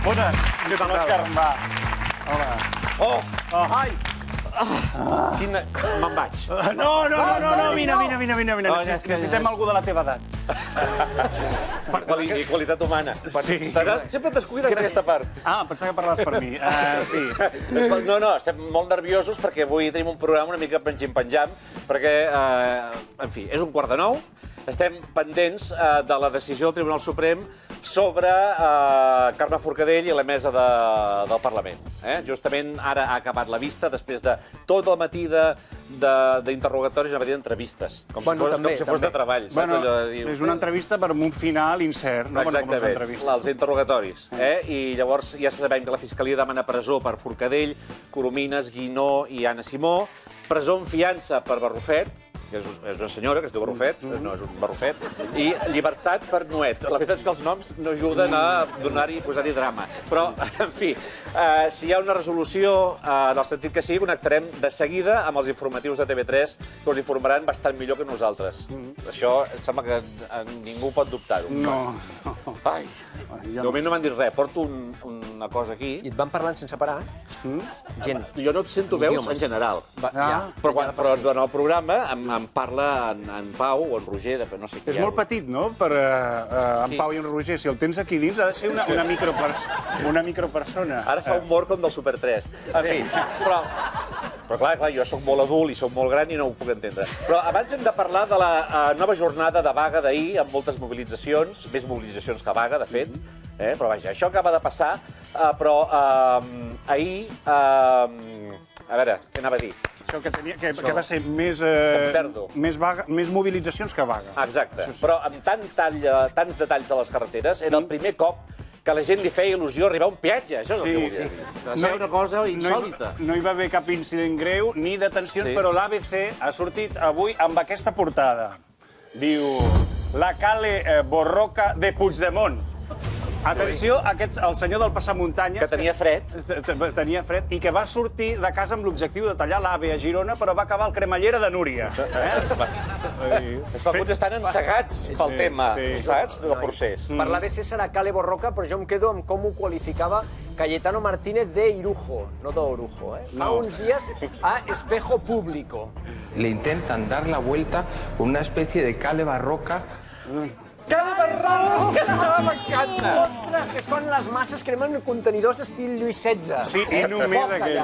Bones. Què tal, Òscar? Va. Hola. Oh! Ai! Quina... Me'n vaig. No, vine. Necessitem algú de la teva edat. I qualitat humana. Sí. Sempre t'has cuidat d'aquesta part. Ah, pensava que parlaves per mi. Sí. No, estem molt nerviosos perquè avui tenim un programa una mica penjam, perquè, en fi, és 8:45. Estem pendents de la decisió del Tribunal Suprem sobre Carme Forcadell i la mesa del Parlament. Justament ara ha acabat la vista després de tot el matí d'interrogatoris, una matí d'entrevistes, com si fos de treball. És una entrevista per un final incert. Exactament, els interrogatoris. I llavors ja sabem que la Fiscalia demana presó per Forcadell, Coromines, Guinó i Anna Simó, presó en fiança per Barrufet, que és una senyora que es diu Barrufet, no és un Barrufet, i llibertat per Nuet. La veritat és que els noms no ajuden a posar-hi drama. Però, en fi, si hi ha una resolució, en el sentit que sigui, connectarem de seguida amb els informatius de TV3, que us informaran bastant millor que nosaltres. Això em sembla que ningú pot dubtar-ho. No. Ai, de moment no m'han dit res. Porto una cosa aquí. I et van parlant sense parar? Gent. Jo no et sento veus en general. Però durant el programa em parla en Pau o en Roger, no sé qui. És molt petit, no?, per en Pau i en Roger. Si el tens aquí dins, ha de ser una micropersona. Ara fa humor com del Super 3. En fi, però clar, jo soc molt adult i soc molt gran i no ho puc entendre. Però abans hem de parlar de la nova jornada de vaga d'ahir, amb moltes mobilitzacions, més mobilitzacions que vaga, de fet. Però vaja, això acaba de passar, però ahir... A veure, què anava a dir? Això que va ser més mobilitzacions que vaga. Exacte, però amb tants detalls de les carreteres, era el primer cop que a la gent li feia il·lusió arribar a un peatge. Això és el que volia dir. Va ser una cosa insòlita. No hi va haver cap incident greu ni detencions, però l'ABC ha sortit avui amb aquesta portada. Diu, la Cale Borroca de Puigdemont. Atenció, el senyor del passamuntanyes... Que tenia fred. Tenia fred i que va sortir de casa amb l'objectiu de tallar l'AVE a Girona, però va acabar al cremallera de Núria. Alguns estan ensegats pel tema, saps, del procés. Per l'ABC serà Cale Borroca, però jo em quedo amb com ho qualificava Cayetano Martínez de Irujo, no d'Orujo. Fa uns dies a Espejo Público. Le intentan dar la vuelta con una especie de Cale Barroca. Cale Barroca! M'encanta! Ostres, que és quan les masses cremen contenidors estil Lluís XVI. Sí, i només aquell.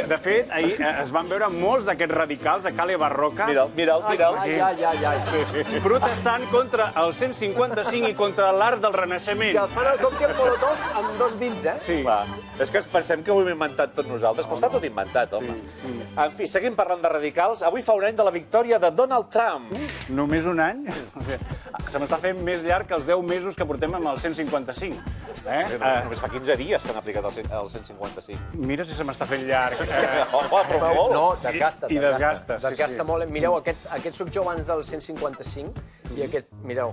De fet, ahir es van veure molts d'aquests radicals de Cale Barroca... Mira'ls. Ai. Protestant contra el 155 i contra l'art del Renaixement. Que fan el còctel Molotov amb 2 dits, Sí. És que pensem que ho hem inventat tots nosaltres, però està tot inventat, home. En fi, seguim parlant de radicals. Avui fa un any de la victòria de Donald Trump. Només un any? Se m'està fent més llarg que els 10 mesos que portem amb el 155. Només fa 15 dies que han aplicat el 155. Mira si se m'està fent llarg. Home, però molt. No, desgasta. I desgasta. Desgasta molt. Mireu, aquest sóc jo abans del 155 i aquest, mireu.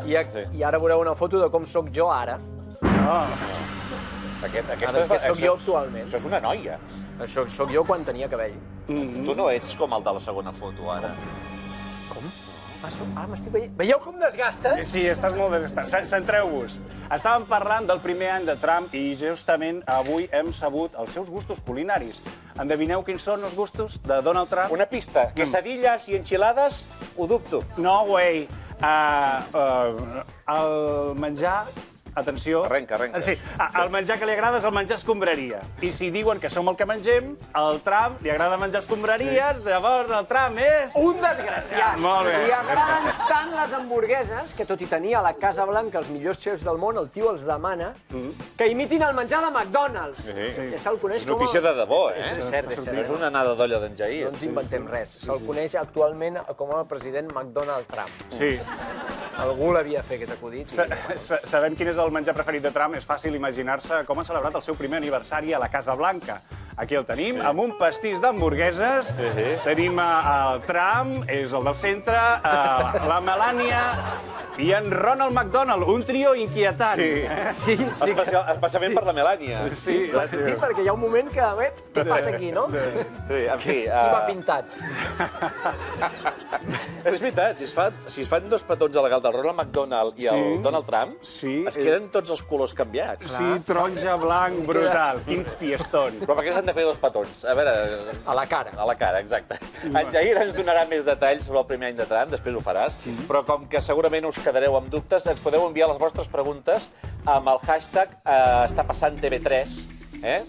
I ara veureu una foto de com sóc jo ara. Aquesta sóc jo actualment. Això és una noia. Això sóc jo quan tenia cabell. Tu no ets com el de la segona foto, ara. Com? M'estic veient. Veieu com desgasta? Sí, estàs molt desgastat. Centreu-vos. Estàvem parlant del primer any de Trump i justament avui hem sabut els seus gustos culinaris. Endevineu quins són els gustos de Donald Trump? Una pista. Quesadillas i enchilades, ho dubto. No way. El menjar... Atenció. Arrenca. Sí, el menjar que li agrada és el menjar escombraria. I si diuen que som el que mengem, al Trump li agrada menjar escombraries, llavors el Trump és... Un desgraciat. Molt bé. Li agraden tant les hamburgueses que, tot i tenir a la Casa Blanca els millors xefs del món, el tio els demana que imitin el menjar de McDonald's. Ja se'l coneix com... És notícia de debò, És cert. No és una anada d'olla d'en Jair. No ens inventem res. Se'l coneix actualment com el president McDonald Trump. Sí. Algú l'havia fet, aquest acudit. Sabent quin és el menjar preferit de Trump, és fàcil imaginar-se com ha celebrat el seu primer aniversari a la Casa Blanca. Aquí el tenim, amb un pastís d'hamburgueses. Tenim el Trump, és el del centre, la Melania i en Ronald McDonald, un trio inquietant. Sí. Especialment per la Melania. Sí, perquè hi ha un moment que... Què passa aquí, no? Sí, en fi... Qui m'ha pintat? És veritat, si es fan dos petons a la galta, el Ronald McDonald i el Donald Trump, es queden tots els colors canviats. Sí, taronja, blanc, brutal. Quin fiestón. Però per què s'han de fer dos petons? A veure... A la cara. A la cara, exacte. En Jair ens donarà més detalls sobre el primer any de Trump, després ho faràs, però com que segurament us quedareu amb dubtes, ens podeu enviar les vostres preguntes amb el hashtag #EstaPassantTV3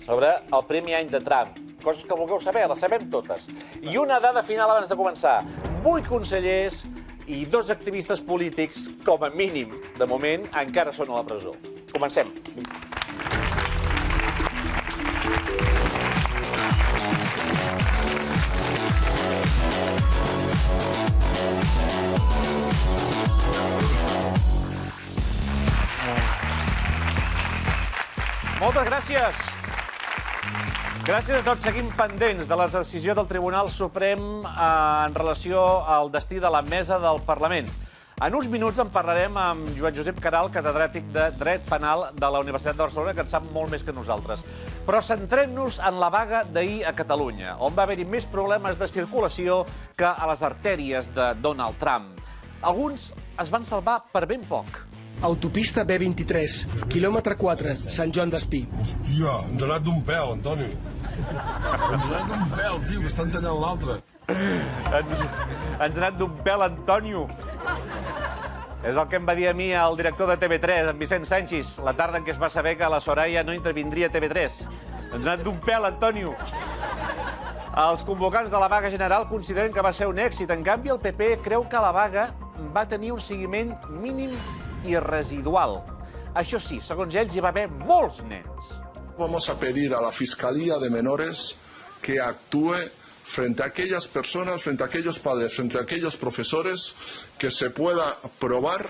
sobre el primer any de Trump. Coses que vulgueu saber, les sabem totes. I una dada final abans de començar. 8 consellers i 2 activistes polítics, com a mínim, de moment, encara són a la presó. Comencem. Moltes gràcies. Gràcies a tots. Seguim pendents de la decisió del Tribunal Suprem en relació al destí de la mesa del Parlament. En uns minuts en parlarem amb Joan Josep Caral, catedràtic de Dret Penal de la Universitat de Barcelona, que en sap molt més que nosaltres. Però centrem-nos en la vaga d'ahir a Catalunya, on va haver-hi més problemes de circulació que a les artèries de Donald Trump. Alguns es van salvar per ben poc. Autopista B23, quilòmetre 4, Sant Joan d'Espí. Hòstia, ens ha anat d'un pèl, Antoni. Ens ha anat d'un pèl, tio, que estan tallant l'altre. Ens ha anat d'un pèl, Antonio. És el que em va dir a mi el director de TV3, en Vicent Sanchis, la tarda en què es va saber que la Soraya no intervindria a TV3. Ens ha anat d'un pèl, Antonio. Els convocants de la vaga general consideren que va ser un èxit. En canvi, el PP creu que la vaga va tenir un seguiment mínim i residual. Això sí, segons ells, hi va haver molts nens. Vamos a pedir a la Fiscalía de Menores que actúe frente a aquellas personas, frente a aquellos padres, frente a aquellos profesores que se pueda probar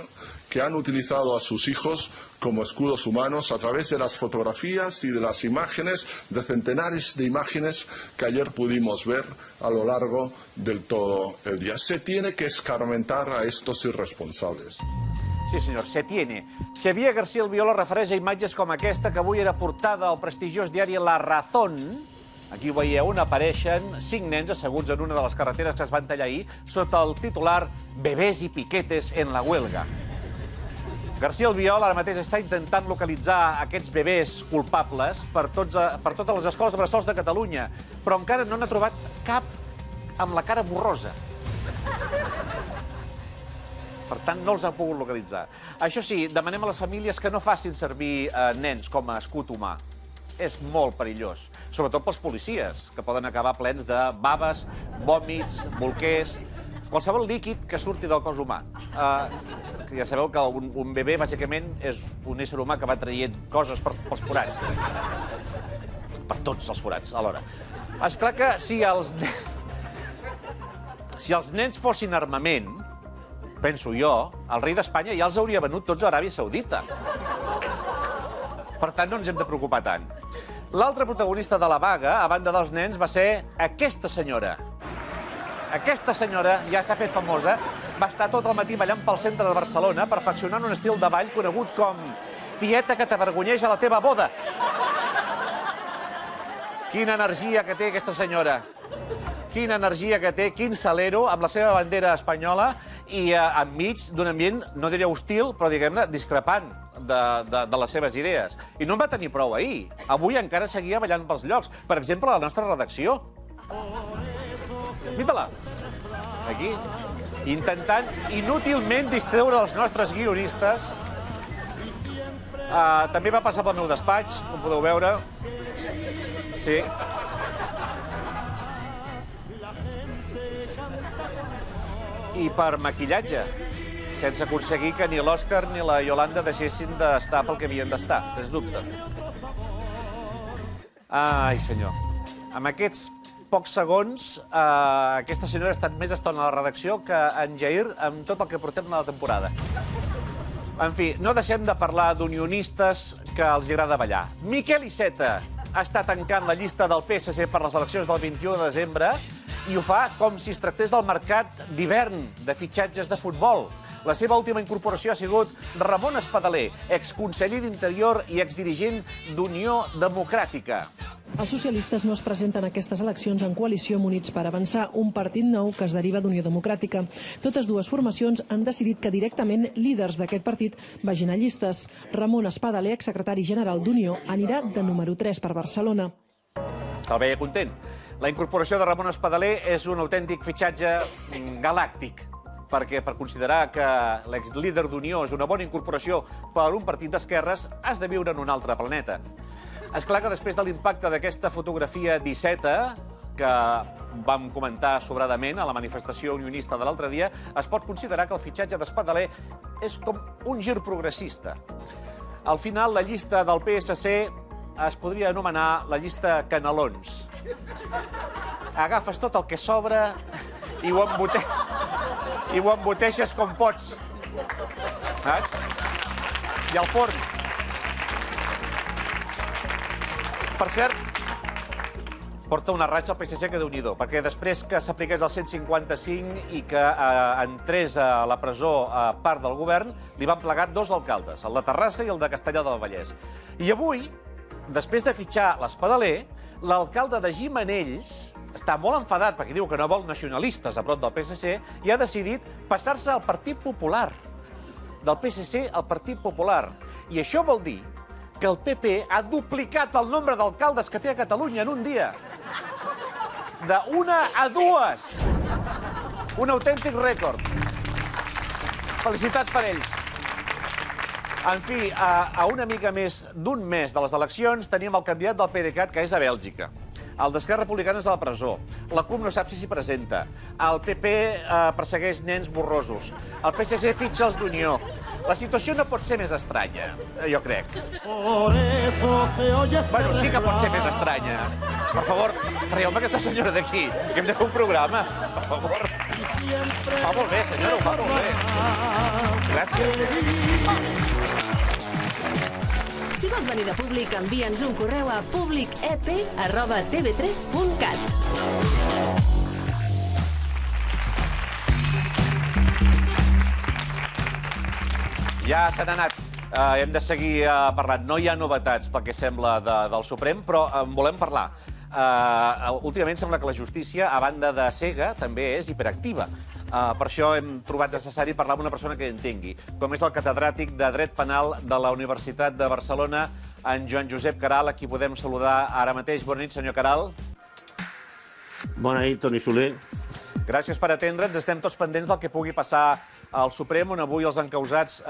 que han utilizado a sus hijos como escudos humanos a través de las fotografías y de las imágenes, de centenares de imágenes que ayer pudimos ver a lo largo del todo el día. Se tiene que escarmentar a estos irresponsables. Sí, senyor, se tiene. Xavier García Albiol refereix a imatges com aquesta que avui era portada al prestigiós diari La Razón. Aquí ho veieu, on apareixen 5 nens asseguts en una de les carreteres que es van tallar ahir sota el titular «Bebés i piquetes en la huelga». García Albiol ara mateix està intentant localitzar aquests bebès culpables per totes les escoles bressols de Catalunya, però encara no n'ha trobat cap amb la cara borrosa. Per tant, no els ha pogut localitzar. Això sí, demanem a les famílies que no facin servir nens com a escut humà. És molt perillós, sobretot pels policies, que poden acabar plens de baves, vòmits, bolquers, qualsevol líquid que surti del cos humà. Ja sabeu que un bebè, bàsicament, és un ésser humà que va traient coses pels forats. Per tots els forats, alhora. Esclar que si els nens fossin armament, penso jo, el rei d'Espanya ja els hauria venut tots a Aràbia Saudita. Per tant, no ens hem de preocupar tant. L'altre protagonista de la vaga, a banda dels nens, va ser aquesta senyora. Aquesta senyora, ja s'ha fet famosa, va estar tot el matí ballant pel centre de Barcelona, perfeccionant un estil de ball conegut com tieta que t'avergonyeix a la teva boda. Quina energia que té aquesta senyora. Quina energia que té, quin salero, amb la seva bandera espanyola i enmig d'un ambient, no diria hostil, però diguem-ne discrepant de les seves idees. I no en va tenir prou ahir. Avui encara seguia ballant pels llocs. Per exemple, a la nostra redacció. Mira-la. Aquí. Intentant inútilment distreure els nostres guionistes. També va passar pel meu despatx, com podeu veure. Sí. I per maquillatge, sense aconseguir que ni l'Òscar ni la Iolanda deixessin d'estar pel que havien d'estar, sens dubte. Ai, senyor. Amb aquests pocs segons, aquesta senyora ha estat més estona a la redacció que en Jair amb tot el que portem de la temporada. En fi, no deixem de parlar d'unionistes que els agrada ballar. Miquel Iceta està tancant la llista del PSC per les eleccions del 21 de desembre i ho fa com si es tractés del mercat d'hivern de fitxatges de futbol. La seva última incorporació ha sigut Ramon Espadaler, exconseller d'Interior i exdirigent d'Unió Democràtica. Els socialistes no es presenten a aquestes eleccions en coalició amb Units per Avançar, un partit nou que es deriva d'Unió Democràtica. Totes dues formacions han decidit que directament líders d'aquest partit vagin a llistes. Ramon Espadaler, exsecretari general d'Unió, anirà de número 3 per Barcelona. Se'l veia content. La incorporació de Ramon Espadaler és un autèntic fitxatge galàctic, perquè per considerar que l'exlíder d'Unió és una bona incorporació per un partit d'esquerres, has de viure en un altre planeta. És clar que després de l'impacte d'aquesta fotografia d'Iceta, que vam comentar sobradament a la manifestació unionista de l'altre dia, es pot considerar que el fitxatge d'Espadaler és com un gir progressista. Al final, la llista del PSC es podria anomenar la llista Canelons. Agafes tot el que sobra i ho emboteixes com pots. I al forn. Per cert, porta una ratxa al PSC que Déu-n'hi-do, perquè després que s'apliqués el 155 i que entrés a la presó a part del govern, li van plegar 2 alcaldes, el de Terrassa i el de Castellar del Vallès. I avui, després de fitxar l'Espadaler, l'alcalde de Gimenells està molt enfadat perquè diu que no vol nacionalistes a prop del PSC i ha decidit passar-se al Partit Popular. Del PSC al Partit Popular. I això vol dir que el PP ha duplicat el nombre d'alcaldes que té a Catalunya en un dia. De 1 a 2. Un autèntic rècord. Felicitats per ells. En fi, a una mica més d'un mes de les eleccions tenim el candidat del PDeCAT, que és a Bèlgica. El d'Esquerra Republicana és a la presó. La CUP no sap si s'hi presenta. El PP persegueix nens borrosos. El PSC fitxa els d'Unió. La situació no pot ser més estranya, jo crec. Bueno, sí que pot ser més estranya. Per favor, traieu-me aquesta senyora d'aquí, que hem de fer un programa. Per favor. Fa molt bé, senyora, ho fa molt bé. Gràcies. Si vols venir de Públic, envia'ns un correu a publicep@tv3.cat. Ja se n'ha anat. Hem de seguir parlant. No hi ha novetats pel que sembla del Suprem, però en volem parlar. Últimament sembla que la justícia, a banda de cega, també és hiperactiva. Per això hem trobat necessari parlar amb una persona que entengui, com és el catedràtic de Dret Penal de la Universitat de Barcelona, en Joan Josep Caral, a qui podem saludar ara mateix. Bona nit, senyor Caral. Bona nit, Toni Soler. Gràcies per atendre'ns. Estem tots pendents del que pugui passar al Suprem, on avui els encausats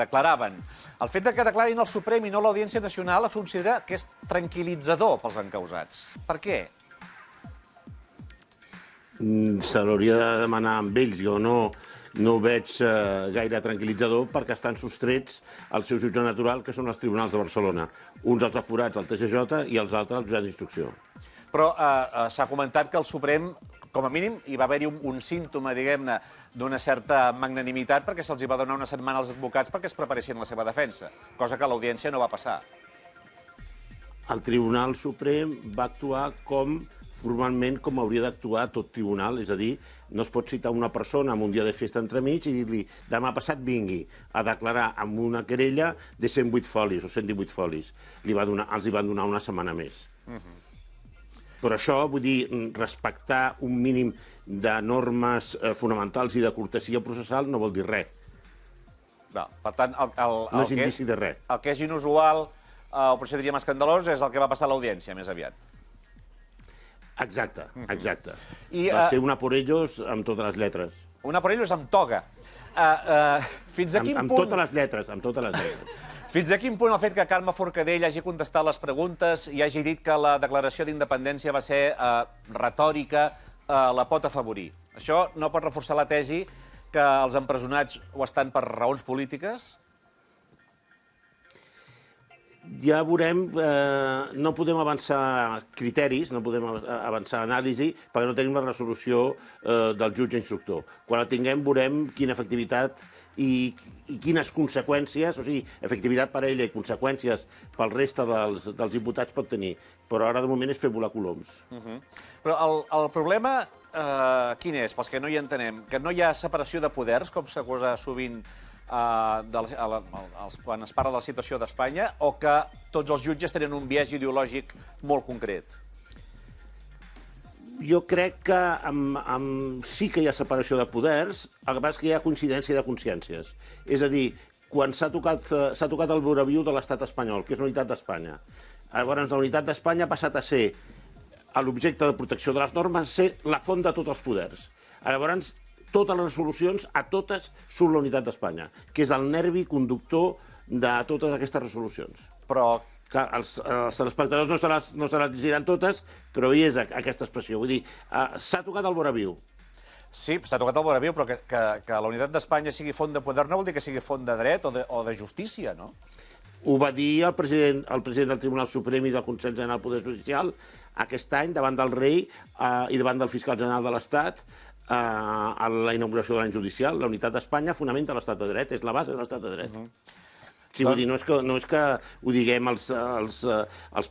declaraven. El fet que declarin el Suprem i no l'Audiència Nacional es considera que és tranquil·litzador pels encausats. Per què? Se l'hauria de demanar amb ells. Jo no ho veig gaire tranquil·litzador perquè estan sostrets al seu jutge natural, que són els tribunals de Barcelona. Uns els aforats al TSJ i els altres al jutjat d'instrucció. Però s'ha comentat que el Suprem, com a mínim, hi va haver-hi un símptoma, diguem-ne, d'una certa magnanimitat perquè se'ls va donar una setmana als advocats perquè es preparessin la seva defensa, cosa que a l'Audiència no va passar. El Tribunal Suprem va actuar formalment com hauria d'actuar tot tribunal, és a dir, no es pot citar una persona en un dia de festa entremig i dir-li demà passat vingui a declarar amb una querella de 108 folis o 118 folis. Els hi van donar una setmana més. Però això, vull dir, respectar un mínim de normes fonamentals i de cortesia processal no vol dir res. Per tant, no és indici de res. El que és inusual, o potser diríem escandalós, és el que va passar a l'Audiència, més aviat. Exacte, exacte. Va ser una por ellos amb totes les lletres. Una por ellos amb toga. Fins a quin punt... Amb totes les lletres, amb totes les lletres. Fins a quin punt el fet que Carme Forcadell hagi contestat les preguntes i hagi dit que la declaració d'independència va ser retòrica, la pot afavorir? Això no pot reforçar la tesi que els empresonats ho estan per raons polítiques? Ja veurem, no podem avançar criteris, no podem avançar anàlisi, perquè no tenim la resolució del jutge instructor. Quan la tinguem veurem quina efectivitat i quines conseqüències, o sigui, efectivitat per ella i conseqüències pel reste dels imputats pot tenir. Però ara, de moment, és fer volar coloms. Però el problema quin és, pels que no hi entenem? Que no hi ha separació de poders, com s'acusa sovint quan es parla de la situació d'Espanya, o que tots els jutges tenen un biaix ideològic molt concret? Jo crec que sí que hi ha separació de poders, el que passa és que hi ha coincidència de consciències. És a dir, quan s'ha tocat el voraviu de l'estat espanyol, que és la unitat d'Espanya, llavors la unitat d'Espanya ha passat a ser l'objecte de protecció de les normes, a ser la font de tots els poders. Llavors, totes les resolucions, a totes, surt la unitat d'Espanya, que és el nervi conductor de totes aquestes resolucions. Però els telespectadors no se les llegiran totes, però hi és aquesta expressió. Vull dir, s'ha tocat el voraviu. Sí, s'ha tocat el voraviu, però que la unitat d'Espanya sigui font de poder no vol dir que sigui font de dret o de justícia, no? Ho va dir el president del Tribunal Suprem i del Consell General del Poder Judicial aquest any davant del rei i davant del fiscal general de l'Estat a la inauguració de l'any judicial. La unitat d'Espanya fonamenta l'estat de dret, és la base de l'estat de dret. Sí, vull dir, no és que ho diguem els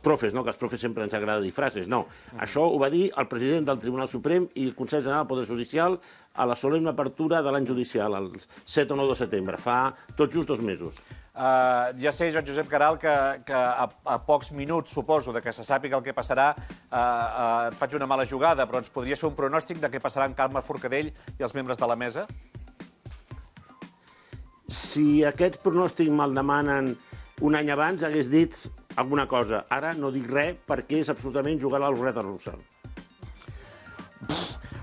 profes, no? Que als profes sempre ens agrada dir frases, no. Això ho va dir el president del Tribunal Suprem i el Consell General del Poder Judicial a la solemne apertura de l'any judicial, el 7 o 9 de setembre, fa tot just 2 mesos. Ja sé, Joan Josep Queralt, que a pocs minuts, suposo, que se sàpiga el que passarà, et faig una mala jugada, però ens podries fer un pronòstic de què passarà amb Carme Forcadell i els membres de la mesa? Si aquest pronòstic me'l demanen un any abans, hagués dit alguna cosa. Ara no dic res perquè és absolutament jugar a la ruleta russa.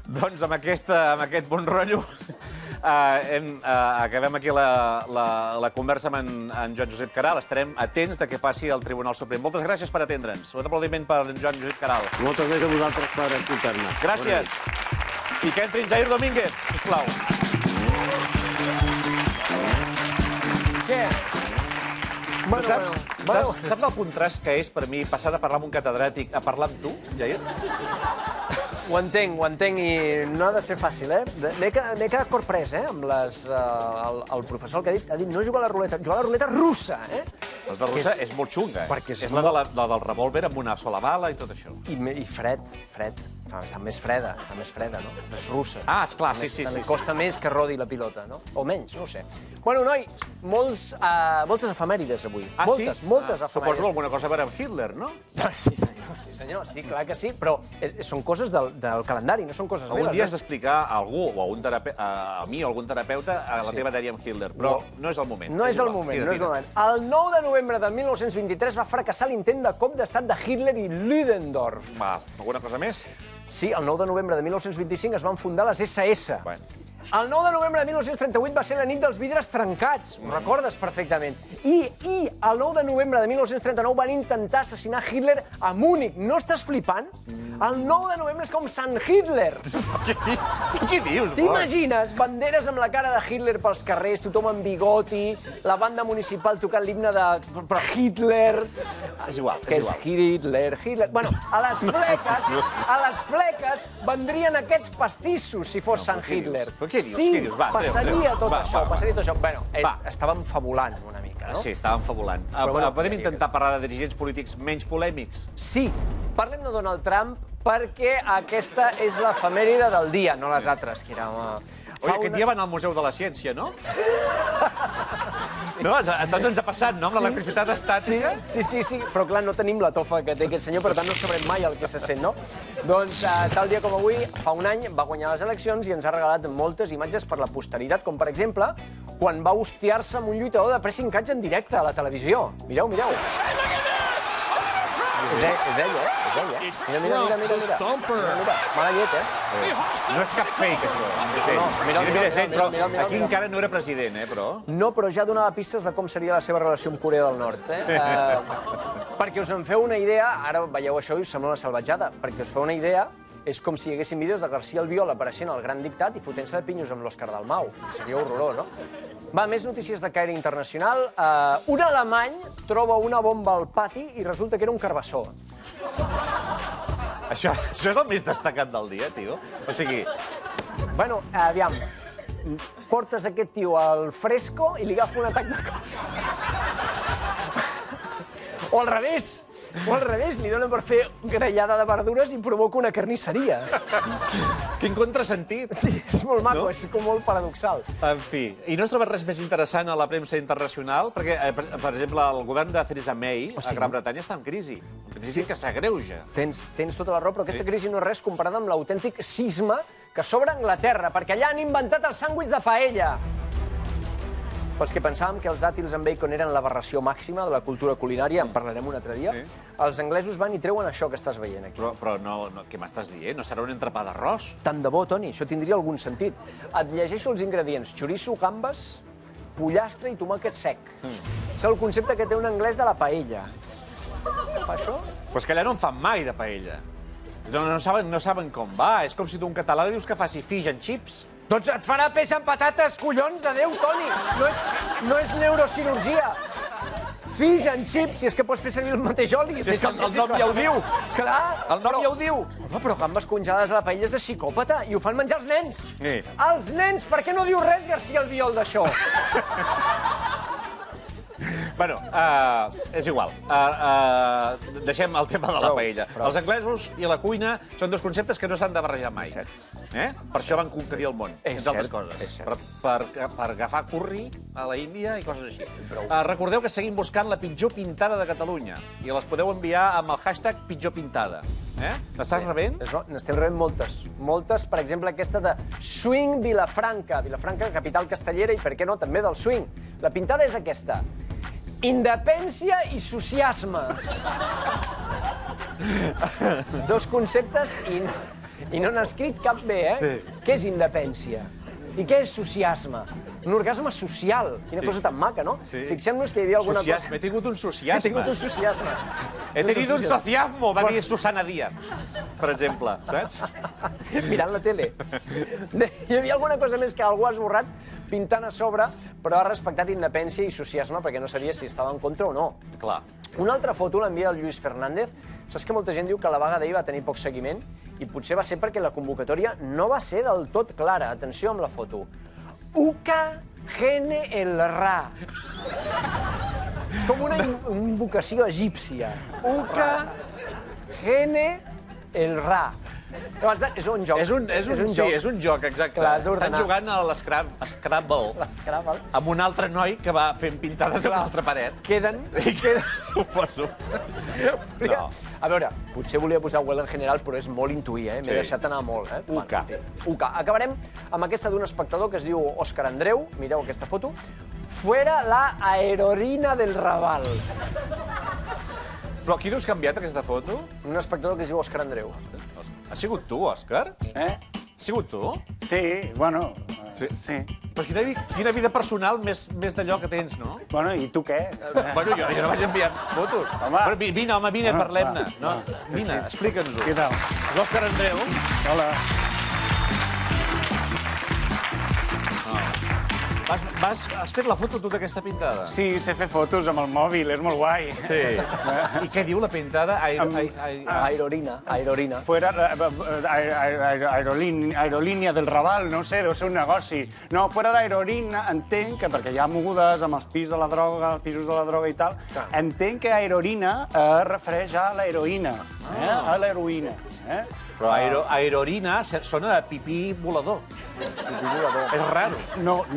Doncs amb aquest bon rotllo acabem aquí la conversa amb en Joan Josep Queralt. Estarem atents de què passi al Tribunal Suprem. Moltes gràcies per atendre'ns. Un aplaudiment per en Joan Josep Queralt. Moltes gràcies a vosaltres per escoltar-me. Gràcies. I que entri en Jair Domínguez, sisplau. Què? Saps el contrast que és per mi passar de parlar amb un catedràtic a parlar amb tu, Jair? Ho entenc, i no ha de ser fàcil, eh? M'he quedat corprès, amb el professor que ha dit no jugar a la ruleta, jugar a la ruleta russa, eh? La de russa és molt xunga, eh? És la del revòlver amb una sola bala i tot això. I fred. Està més freda, no? És russa. Ah, esclar, sí. Costa més que rodi la pilota, no? O menys, no ho sé. Bueno, noi, moltes efemèrides avui. Ah, sí? Moltes efemèrides. Suposo alguna cosa a veure amb Hitler, no? Sí, senyor, sí, clar que sí, però són coses del calendari, no són coses meves. Algun dia has d'explicar a algú, o a mi o a algun terapeuta, la teva dèria amb Hitler, però no és el moment. No és el moment. El 9 de novembre de 1923 va fracassar l'intent de cop d'estat de Hitler i Ludendorff. Alguna cosa més? Sí, el 9 de novembre de 1925 es van fundar les SS. El 9 de novembre de 1938 va ser la nit dels vidres trencats, ho recordes perfectament. I el 9 de novembre de 1939 van intentar assassinar Hitler a Múnich. No estàs flipant? El 9 de novembre és com Sant Hitler. Què dius? T'imagines banderes amb la cara de Hitler pels carrers, tothom amb bigoti, la banda municipal tocant l'himne de Hitler... És igual. Que és Hitler... Bueno, a les fleques vendrien aquests pastissos si fos Sant Hitler. Sí, passaria tot això. Bueno, estàvem fabulant una mica, no? Sí, estàvem fabulant. Podem intentar parlar de dirigents polítics menys polèmics? Sí, parlem de Donald Trump perquè aquesta és l'efemèride del dia, no les altres, que era... Aquest dia van al Museu de la Ciència, no? No, a tots ens ha passat, no? Amb l'electricitat estàtica. Sí, però clar, no tenim la tofa que té aquest senyor, per tant no sabrem mai el que se sent, no? Doncs tal dia com avui, fa un any, va guanyar les eleccions i ens ha regalat moltes imatges per la posteritat, com per exemple, quan va hostiar-se amb un lluitador de pressing catch en directe a la televisió. Mireu. És ell, eh? Mira. Mala llet, eh? No és cap fake, això. Mira, però aquí encara no era president, eh, però... No, però ja donava pistes de com seria la seva relació amb Corea del Nord, eh? Perquè us en feu una idea, ara veieu això i us sembla una salvatjada, perquè us feu una idea, és com si hi haguessin vídeos de García Albiol apareixent al Gran Dictat i fotent-se de pinyos amb l'Òscar Dalmau. Seria horrorós, no? Va, més notícies de caire internacional. Un alemany troba una bomba al pati i resulta que era un carbassó. Això és el més destacat del dia, tio. O sigui... Bueno, aviam, portes aquest tio al fresco i li agafa un atac de cor. O al revés. O al revés, li donen per fer grellada de verdures i provoca una carnisseria. Quin contrasentit. Sí, és molt maco, és com molt paradoxal. En fi, i no has trobat res més interessant a la premsa internacional? Perquè, per exemple, el govern de Theresa May a Gran Bretanya està en crisi. En crisi que s'agreuja. Tens tota la raó, però aquesta crisi no és res comparada amb l'autèntic sisme que s'obre a Anglaterra, perquè allà han inventat el sàndwich de paella. Pels que pensàvem que els dàtils amb bacon eren l'aberració màxima de la cultura culinària, en parlarem un altre dia, els anglesos van i treuen això que estàs veient aquí. Però no, què m'estàs dient? No serà un entrepà d'arròs? Tant de bo, Toni, això tindria algun sentit. Et llegeixo els ingredients: chorizo, gambes, pollastre i tomàquet sec. És el concepte que té un anglès de la paella. Fa això? Però és que allà no en fan mai, de paella. No saben com va. És com si tu un català li dius que faci fish and chips. Doncs et farà peix amb patates, collons de Déu, Toni! No és neurocirurgia. Fish and chips, si és que pots fer servir el mateix oli. Si és que el nom ja ho diu. Clar. El nom ja ho diu. Home, però gambes congelades a la paella és de psicòpata i ho fan menjar els nens. Sí. Els nens, per què no diu res García Albiol d'això? Bueno, és igual. Deixem el tema de la paella. Els anglesos i la cuina són dos conceptes que no s'han de barrejar mai. Per això van conquerir el món, entre altres coses. Per agafar curri a la Índia i coses així. Recordeu que seguim buscant la pitjor pintada de Catalunya i les podeu enviar amb el hashtag pitjorpintada. N'estàs rebent? N'estem rebent moltes. Moltes, per exemple, aquesta de Swing Vilafranca. Vilafranca, capital castellera, i per què no, també del swing. La pintada és aquesta. Indepència i sociasme. Dos conceptes i no n'ha escrit cap bé, Què és indepència? I què és sociasme? Un orgasme social. Quina cosa tan maca, no? Fixem-nos que hi havia alguna cosa... He tingut un sociasme. He tingut un sociasme. He tingut un sociasmo, va dir Susana Díaz, per exemple, saps? Mirant la tele. Hi havia alguna cosa més que algú ha esborrat pintant a sobre, però ha respectat indepència i sociasme perquè no sabia si estava en contra o no. Clar. Una altra foto l'envia el Lluís Fernández. Saps que molta gent diu que la vaga d'ahir va tenir poc seguiment? I potser va ser perquè la convocatòria no va ser del tot clara. Atenció amb la foto. Uca gene el ra. És com una invocació egípcia. Uca gene el ra. És un joc. És un joc, exacte. Estan jugant a l'Scrabble amb un altre noi que va fent pintades a una altra paret. Queden. Suposo. A veure, potser volia posar Huelga General, però és molt intuir, M'he deixat anar molt, Uca. Uca. Acabarem amb aquesta d'un espectador que es diu Òscar Andreu. Mireu aquesta foto. Fuera la aerolínia del Raval. Però qui dius que ha enviat aquesta foto? Un espectador que es diu Òscar Andreu. Has sigut tu, Òscar? Has sigut tu? Sí, bueno, sí. Però quina vida personal més d'allò que tens, no? Bueno, i tu què? Bueno, jo no vaig enviar fotos. Vine, parlem-ne. Vine, explica'ns-ho. Què tal? L'Òscar Andreu. Hola. Has fet la foto tu d'aquesta pintada? Sí, sé fer fotos amb el mòbil, és molt guai. Sí. I què diu la pintada? Aerolínia. Fuera aerolínia del Raval, no sé, deu ser un negoci. No, fuera d'aerolínia, entenc que, perquè hi ha mogudes amb els pisos de la droga i tal, entenc que aerolínia es refereix a l'heroïna, a l'heroïna. Però aerolínia sona de pipí volador. És raro. No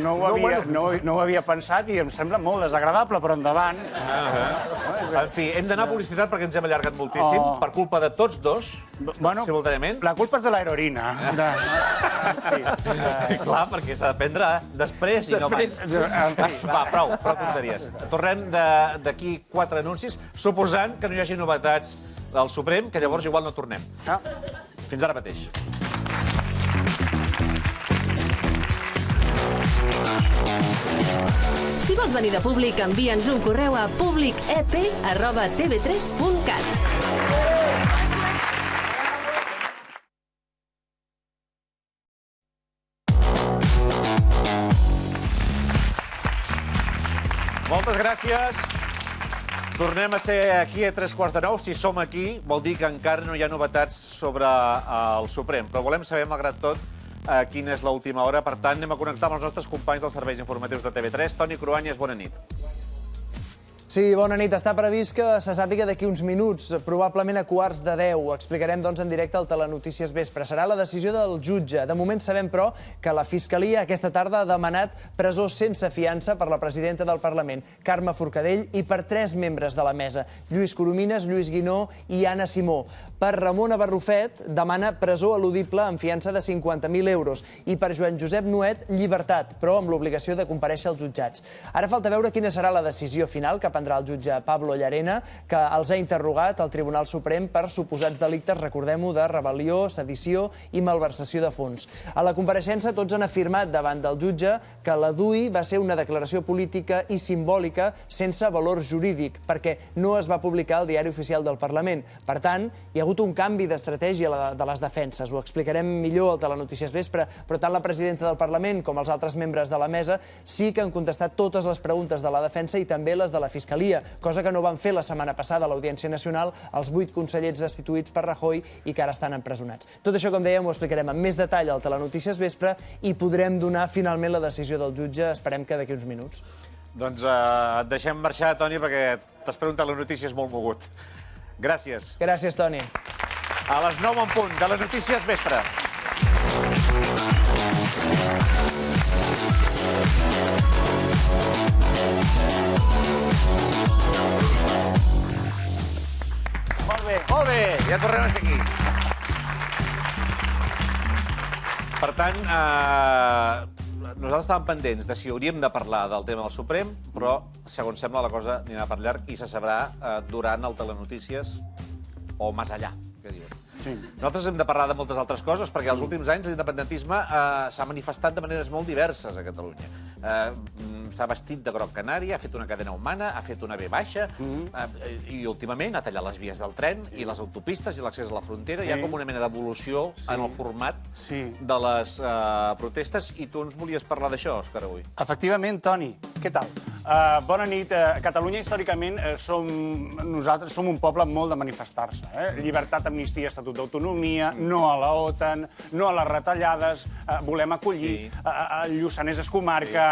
ho havia pensat i em sembla molt desagradable, però endavant. En fi, hem d'anar a publicitat perquè ens hem allargat moltíssim, per culpa de tots dos, simultàniament. La culpa és de l'aerolínia. Clar, perquè s'ha de prendre després i no abans. Va, prou tonteries. Tornem d'aquí 4 anuncis, suposant que no hi hagi novetats del Suprem, que llavors igual no tornem. Fins ara mateix. Si vols venir de Públic, envia'ns un correu a publicep@tv3.cat. Moltes gràcies. Tornem a ser aquí a 8:45. Si som aquí, vol dir que encara no hi ha novetats sobre el Suprem. Però volem saber, malgrat tot, quina és l'última hora. Per tant, anem a connectar amb els nostres companys dels serveis informatius de TV3. Toni Cruanyes, bona nit. Sí, bona nit. Està previst que se sàpiga d'aquí uns minuts, probablement a quarts de 10. Ho explicarem, doncs, en directe al Telenotícies Vespre. Serà la decisió del jutge. De moment sabem, però, que la Fiscalia aquesta tarda ha demanat presó sense fiança per la presidenta del Parlament, Carme Forcadell, i per 3 membres de la mesa, Lluís Coromines, Lluís Guinó i Anna Simó. Per Ramona Barrufet demana presó eludible amb fiança de 50.000 euros i per Joan Josep Nuet, llibertat, però amb l'obligació de comparèixer als jutjats. Ara falta veure quina serà la decisió final que prendrà el jutge Pablo Llarena, que els ha interrogat al Tribunal Suprem per suposats delictes, recordem-ho, de rebel·lió, sedició i malversació de fons. A la compareixença tots han afirmat davant del jutge que la DUI va ser una declaració política i simbòlica sense valor jurídic, perquè no es va publicar al Diari Oficial del Parlament. Per tant, hi ha hagut un canvi d'estratègia de les defenses. Ho explicarem millor al Telenotícies Vespre, però tant la presidenta del Parlament com els altres membres de la mesa sí que han contestat totes les preguntes de la defensa i també les de la Fiscalia, cosa que no van fer la setmana passada a l'Audiència Nacional els 8 consellers destituïts per Rajoy i que ara estan empresonats. Tot això, com dèiem, ho explicarem amb més detall al Telenotícies Vespre i podrem donar finalment la decisió del jutge, esperem que d'aquí uns minuts. Doncs et deixem marxar, Toni, perquè t'espero un Telenotícies molt mogut. Gràcies. Gràcies, Toni. A les 9 en punt, Telenotícies Vespre. Molt bé, ja tornem a ser aquí. Per tant, nosaltres estàvem pendents de si hauríem de parlar del tema del Suprem, però, segons sembla, la cosa anirà per llarg i se sabrà durant el Telenotícies o més allà, que diuen. Nosaltres hem de parlar de moltes altres coses, perquè als últims anys l'independentisme s'ha manifestat de maneres molt diverses a Catalunya. S'ha vestit de groc canari, ha fet una cadena humana, ha fet una V baixa, i últimament ha tallat les vies del tren i les autopistes i l'accés a la frontera. Hi ha com una mena d'evolució en el format de les protestes, i tu ens volies parlar d'això, Òscar, avui. Efectivament, Toni. Què tal? Bona nit. Catalunya, històricament, nosaltres som un poble molt de manifestar-se. Llibertat, amnistia, estatut d'autonomia, no a la OTAN, no a les retallades, volem acollir, el Lluçanès és comarca...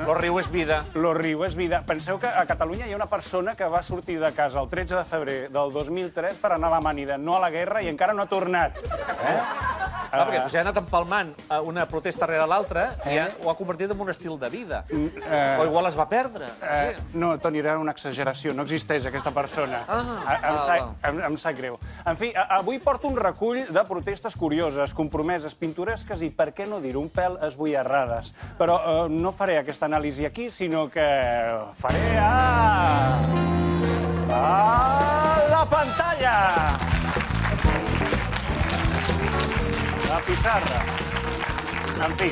Lo riu és vida. Lo riu és vida. Penseu que a Catalunya hi ha una persona que va sortir de casa el 13 de febrer del 2003 per anar a l'Amànida, no a la guerra, i encara no ha tornat. Perquè potser ha anat empalmant una protesta rere l'altra i ho ha convertit en un estil de vida. O igual es va perdre. No, Toni, era una exageració. No existeix aquesta persona. Em sap greu. En fi, avui porto un recull de protestes curioses, compromeses, pintoresques i, per què no dir, un pèl esboiarrades. Però no faré aquesta anàlisi aquí, sinó que faré a la pantalla! La pissarra. En fi,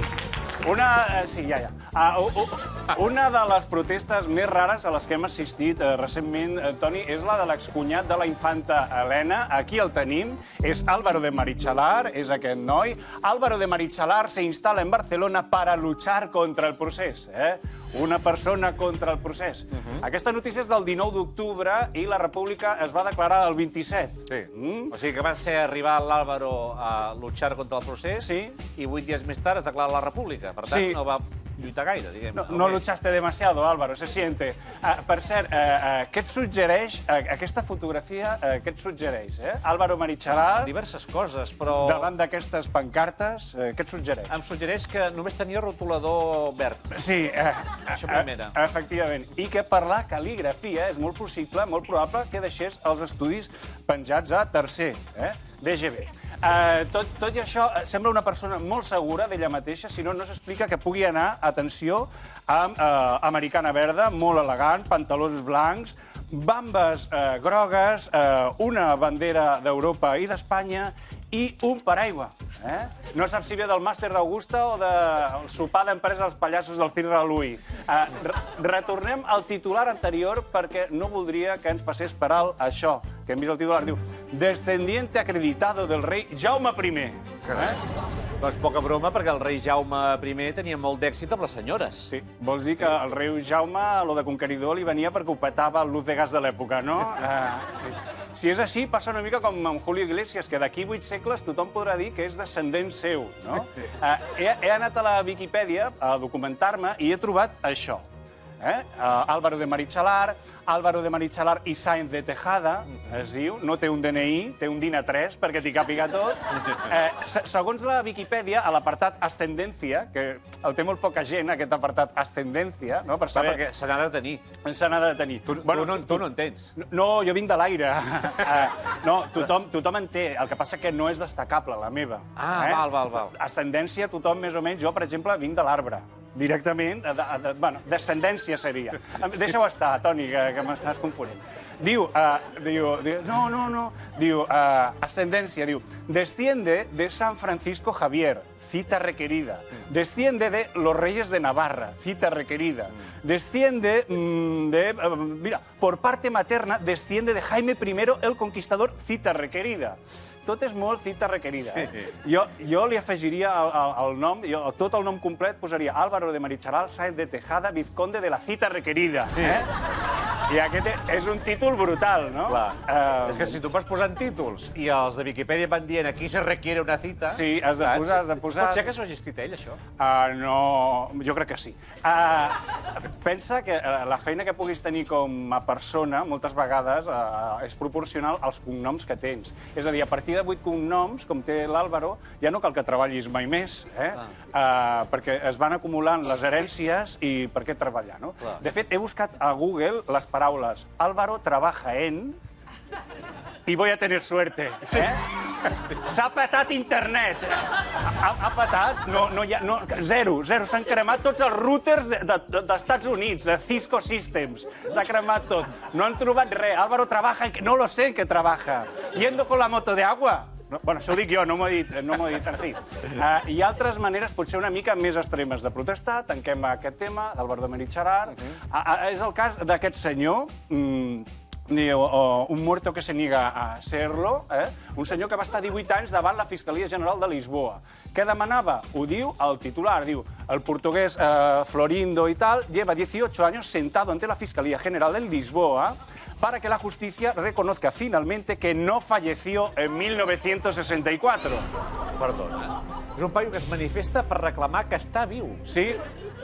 una de les protestes més rares a les que hem assistit recentment, Toni, és la de l'excunyat de la infanta Helena. Aquí el tenim, és Álvaro de Marichalar, és aquest noi. Álvaro de Marichalar se instala en Barcelona para luchar contra el procés. Una persona contra el procés. Aquesta notícia és del 19 d'octubre i la República es va declarar el 27. Sí. O sigui que va ser arribar l'Álvaro a luchar contra el procés i 8 dies més tard es declara la República. Per tant, no va lluitar gaire, diguem. No luchaste demasiado, Álvaro, se siente. Per cert, què et suggereix, aquesta fotografia, què et suggereix? Álvaro Marichalar... Diverses coses, però... Davant d'aquestes pancartes, què et suggereix? Em suggereix que només tenia rotulador verd. Sí, això primera. Efectivament. I que per la cal·ligrafia és molt possible, molt probable, que deixés els estudis penjats a tercer, DGB. Tot i això, sembla una persona molt segura d'ella mateixa, si no, no s'explica que pugui anar, atenció, amb americana verda, molt elegant, pantalons blancs, bambes grogues, una bandera d'Europa i d'Espanya i un paraigua. No saps si ve del màster d'Augusta o del sopar d'empresa als pallassos del Cirque Louis. Retornem al titular anterior perquè no voldria que ens passés per alt això, que hem vist el titular, diu «Descendiente acreditado del rei Jaume I». Doncs poca broma, perquè el rei Jaume I tenia molt d'èxit amb les senyores. Sí, vols dir que el rei Jaume, lo de conqueridor, li venia perquè ho petava el luz de gas de l'època, no? Sí. Si és així, passa una mica com amb Julio Iglesias, que d'aquí 8 segles tothom podrà dir que és descendent seu, no? He anat a la Viquipèdia a documentar-me i he trobat això. Álvaro de Marichalar, Álvaro de Marichalar i Sáenz de Tejada, es diu, no té un DNI, té un DIN A3 perquè t'hi càpiga tot. Segons la Viquipèdia, a l'apartat Ascendencia, que el té molt poca gent, aquest apartat Ascendencia, no? Per saber... Perquè se n'ha de tenir. Se n'ha de tenir. Tu no en tens. No, jo vinc de l'aire. No, tothom en té, el que passa que no és destacable, la meva. Val. Ascendència, tothom més o menys, jo, per exemple, vinc de l'arbre. Directament, bueno, descendència seria. Deixa-ho estar, Toni, que m'estàs confonent. Diu, ascendència, diu, desciende de San Francisco Javier, cita requerida. Desciende de los Reyes de Navarra, cita requerida. Desciende mira, por parte materna, desciende de Jaime I el Conquistador, cita requerida. Tot és molt cita requerida. Jo li afegiria el nom, tot el nom complet posaria Álvaro de Marichalar, Sáenz de Tejada, Vizconde de la cita requerida. I aquest és un títol brutal, no? És que si tu vas posant títols i els de Viquipèdia van dient aquí se requiere una cita... Sí, has de posar... Pot ser que s'ho hagi escrit ell, això? No, jo crec que sí. Pensa que la feina que puguis tenir com a persona, moltes vegades, és proporcional als cognoms que tens. És a dir, a partir de 8 cognoms, com té l'Álvaro, ja no cal que treballis mai més, perquè es van acumulant les herències i per què treballar, no? De fet, he buscat a Google les paraules Álvaro trabaja en y voy a tener suerte. S'ha petat internet. Ha petat, zero. S'han cremat tots els routers dels Estats Units, de Cisco Systems. S'ha cremat tot. No han trobat res. Álvaro trabaja en... No lo sé en què trabaja. Yendo con la moto de agua. Bueno, això ho dic jo, no m'ho he dit, en fi. Hi ha altres maneres, potser una mica més extremes de protestar. Tanquem aquest tema, d'Álvaro de Marichalar. És el cas d'aquest senyor, un muerto que se niega a serlo, un senyor que va estar 18 anys davant la Fiscalia General de Lisboa. Què demanava? Ho diu el titular, diu, el portuguès Florindo y tal lleva 18 años sentado ante la Fiscalía General de Lisboa para que la justicia reconozca finalmente que no falleció en 1964. Perdona. És un paio que es manifesta per reclamar que està viu. Sí,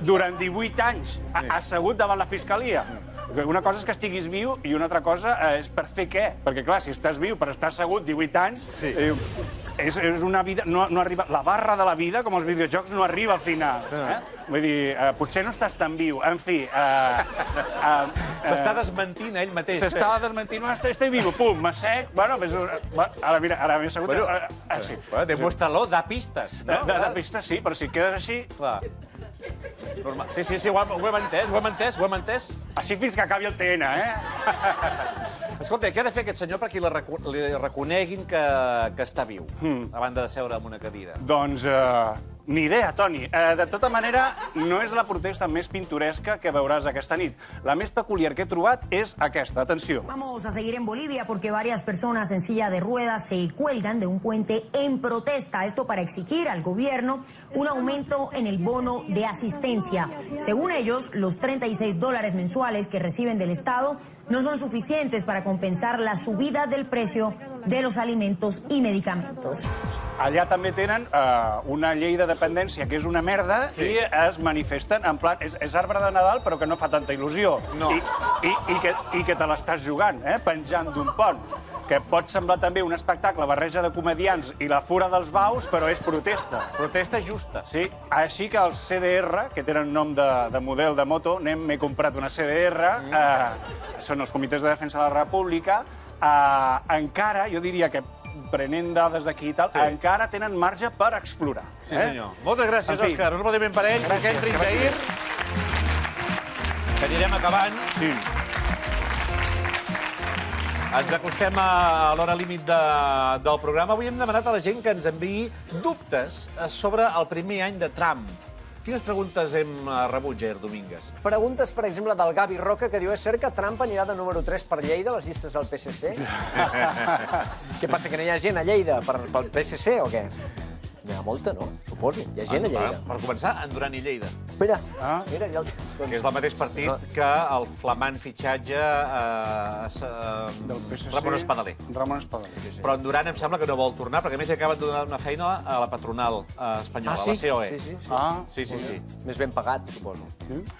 durant 18 anys, assegut davant la Fiscalia. Una cosa és que estiguis viu i una altra cosa és per fer què? Perquè, clar, si estàs viu per estar assegut 18 anys, és una vida... No arriba... La barra de la vida, com els videojocs, no arriba al final. Vull dir, potser no estàs tan viu. En fi... S'està desmentint ell mateix. S'està desmentint. Estoy vivo, pum, m'assec. Bueno, ara mira, ara m'he assegut... Demuéstralo, da pistes. Da pistes, sí, però si quedes així... Sí, ho hem entès. Així fins que acabi el TN, Escolta, què ha de fer aquest senyor perquè li reconeguin que està viu, a banda de seure en una cadira? Doncs ni idea, Toni. De tota manera, no és la protesta més pintoresca que veuràs aquesta nit. La més peculiar que he trobat és aquesta. Atenció. Vamos a seguir en Bolivia porque varias personas en silla de ruedas se cuelgan de un puente en protesta. Esto para exigir al gobierno un aumento en el bono de asistencia. Según ellos, los $36 mensuales que reciben del Estado no son suficientes para compensar la subida del precio de los alimentos y medicamentos. Allà també tenen una llei de dependència que és una merda i es manifesten en plan... És arbre de Nadal, però que no fa tanta il·lusió. I que te l'estàs jugant, penjant d'un pont. Que pot semblar també un espectacle, barreja de comedians i la fura dels baus, però és protesta. Protesta justa. Sí, així que els CDR, que tenen nom de model de moto, m'he comprat una CDR, són els Comitès de Defensa de la República, encara, jo diria que prenent dades d'aquí i tal, encara tenen marge per explorar. Sí, senyor. Moltes gràcies, Òscar. Un aplaudiment per ell. Gràcies. Rinzair. Que anirem acabant. Sí. Ens acostem a l'hora límit del programa. Avui hem demanat a la gent que ens enviï dubtes sobre el primer any de Trump. Quines preguntes hem rebut, Jair Domínguez? Preguntes, per exemple, del Gavi Roca, que diu, és cert que Trump anirà de número 3 per Lleida, a les llistes del PSC? Què passa, que no hi ha gent a Lleida pel PSC o què? N'hi ha molta, no? Suposo. Hi ha gent a Lleida. Per començar, en Duran i Lleida. Mira, mira, ja el tens. Que és del mateix partit que el flamant fitxatge Ramon Espadaler. Ramon Espadaler, sí. Però en Duran em sembla que no vol tornar, perquè a més li acaben de donar una feina a la patronal espanyola, a la COE. Sí. Més ben pagat, suposo.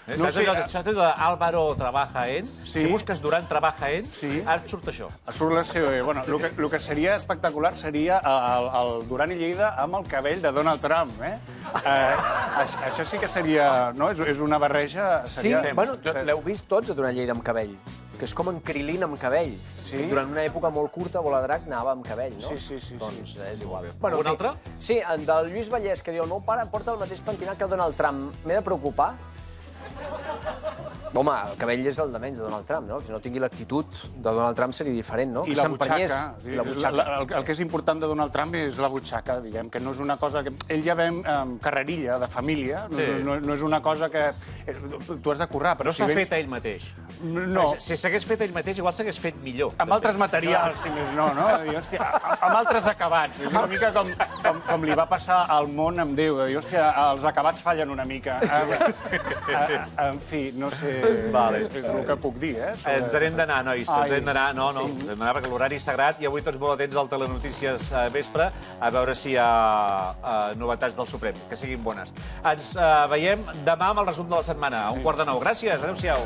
Saps allò d'Álvaro trabaja en? Si busques Duran trabaja en, ara et surt això. Surt la COE. Bueno, el que seria espectacular seria el Duran i Lleida amb el cabell de Donald Trump, Això sí que seria... No? És una barreja... Sí, bueno, l'heu vist tots a Duran i Lleida amb cabell, que és com en Krilin amb cabell. Durant una època molt curta, Voladrac anava amb cabell, no? Sí. Doncs és igual. Un altre? Sí, del Lluís Vallès, que diu el meu pare porta el mateix pentinat que el Donald Trump. M'he de preocupar? Home, el cabell és el de menys de Donald Trump, no? Si no tingui l'actitud de Donald Trump seria diferent, no? I la butxaca. El que és important de Donald Trump és la butxaca, diguem, que no és una cosa que... Ell ja ve amb carrerilla, de família, no és una cosa que... Tu has de currar, però... No s'ha fet ell mateix. No. Si s'hagués fet ell mateix, igual s'hagués fet millor. Amb altres materials, si més no, no? Hòstia, amb altres acabats. És una mica com li va passar al món amb Déu. De dir, hòstia, els acabats fallen una mica. En fi, no sé... Vale. És el que puc dir, Ens n'hem d'anar, nois. Ens n'hem d'anar, hem d'anar perquè l'horari és sagrat i avui tots molt atents al Telenotícies vespre a veure si hi ha novetats del Suprem, que siguin bones. Ens veiem demà amb el resum de la setmana, a 8:45. Gràcies, adéu-siau.